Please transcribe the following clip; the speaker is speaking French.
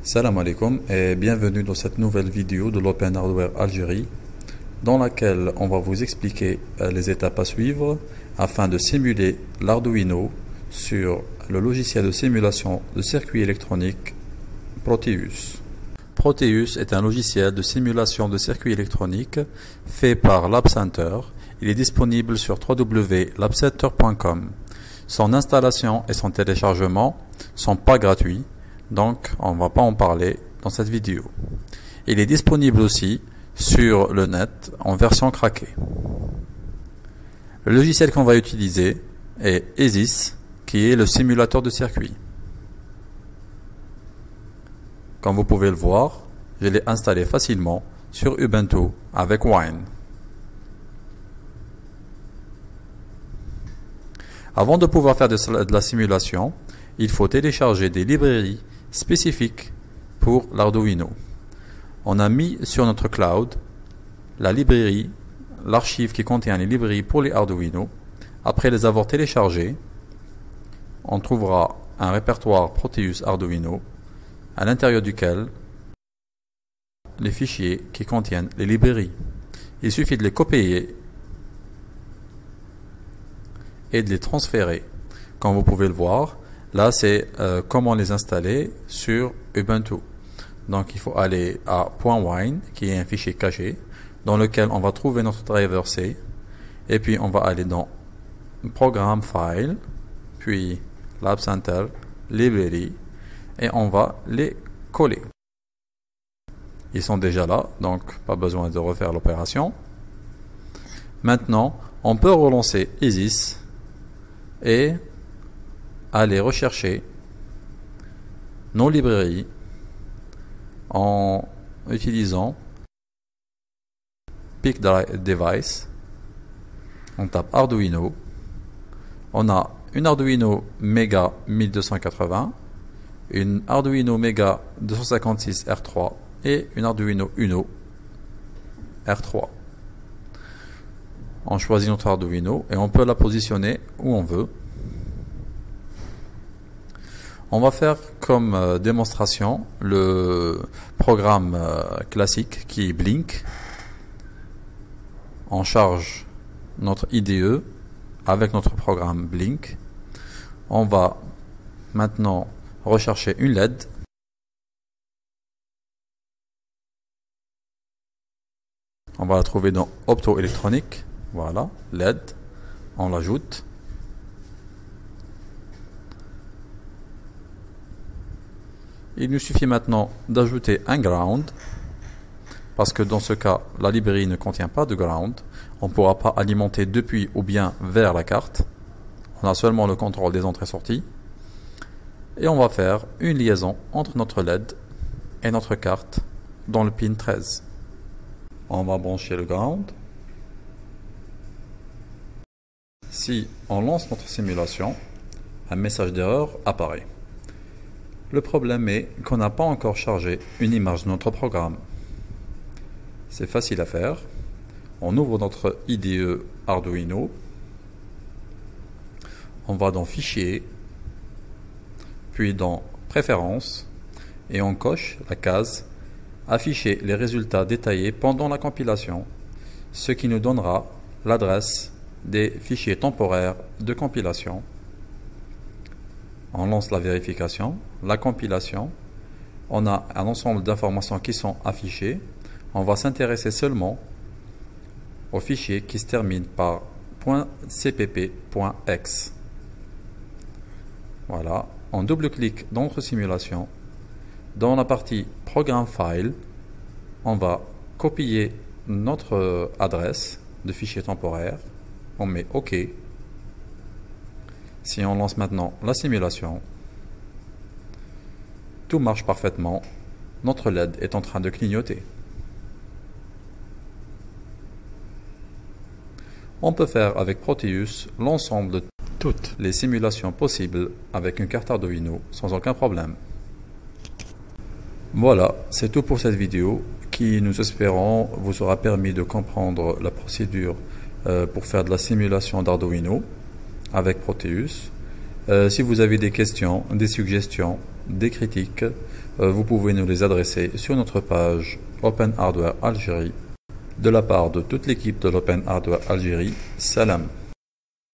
Salam alaikum et bienvenue dans cette nouvelle vidéo de l'Open Hardware Algérie dans laquelle on va vous expliquer les étapes à suivre afin de simuler l'Arduino sur le logiciel de simulation de circuits électroniques Proteus. Proteus est un logiciel de simulation de circuits électroniques fait par Labcenter. Il est disponible sur www.labcenter.com. Son installation et son téléchargement sont pas gratuits. Donc, on ne va pas en parler dans cette vidéo. Il est disponible aussi sur le net en version craquée. Le logiciel qu'on va utiliser est ESIS, qui est le simulateur de circuit. Comme vous pouvez le voir, je l'ai installé facilement sur Ubuntu avec Wine. Avant de pouvoir faire de la simulation, il faut télécharger des librairies spécifiques pour l'Arduino. On a mis sur notre cloud la librairie, l'archive qui contient les librairies pour les Arduino. Après les avoir téléchargées, on trouvera un répertoire Proteus Arduino à l'intérieur duquel les fichiers qui contiennent les librairies. Il suffit de les copier et de les transférer. Comme vous pouvez le voir, là, c'est comment les installer sur Ubuntu. Donc, il faut aller à .wine, qui est un fichier caché, dans lequel on va trouver notre driver C. Et puis, on va aller dans Programme File, puis Labcenter, Librairie, et on va les coller. Ils sont déjà là, donc pas besoin de refaire l'opération. Maintenant, on peut relancer ESIS et aller rechercher nos librairies en utilisant Pick Device. On tape Arduino. On a une Arduino Mega 1280, une Arduino Mega 256 R3 et une Arduino Uno R3. On choisit notre Arduino et on peut la positionner où on veut. On va faire comme démonstration le programme classique qui est Blink. On charge notre IDE avec notre programme Blink. On va maintenant rechercher une LED. On va la trouver dans optoélectronique. Voilà, LED. On l'ajoute. Il nous suffit maintenant d'ajouter un ground, parce que dans ce cas, la librairie ne contient pas de ground. On ne pourra pas alimenter depuis ou bien vers la carte. On a seulement le contrôle des entrées-sorties. Et on va faire une liaison entre notre LED et notre carte dans le pin 13. On va brancher le ground. Si on lance notre simulation, un message d'erreur apparaît. Le problème est qu'on n'a pas encore chargé une image de notre programme. C'est facile à faire. On ouvre notre IDE Arduino. On va dans Fichier, puis dans Préférences, et on coche la case Afficher les résultats détaillés pendant la compilation, ce qui nous donnera l'adresse des fichiers temporaires de compilation. On lance la vérification, la compilation. On a un ensemble d'informations qui sont affichées. On va s'intéresser seulement au fichier qui se termine par .cpp.x. Voilà. On double-clique dans notre simulation. Dans la partie Programme File, on va copier notre adresse de fichier temporaire. On met OK. Si on lance maintenant la simulation, tout marche parfaitement. Notre LED est en train de clignoter. On peut faire avec Proteus l'ensemble de toutes les simulations possibles avec une carte Arduino sans aucun problème. Voilà, c'est tout pour cette vidéo qui, nous espérons, vous aura permis de comprendre la procédure pour faire de la simulation d'Arduino avec Proteus. Si vous avez des questions, des suggestions, des critiques, vous pouvez nous les adresser sur notre page Open Hardware Algérie. De la part de toute l'équipe de l'Open Hardware Algérie, salam.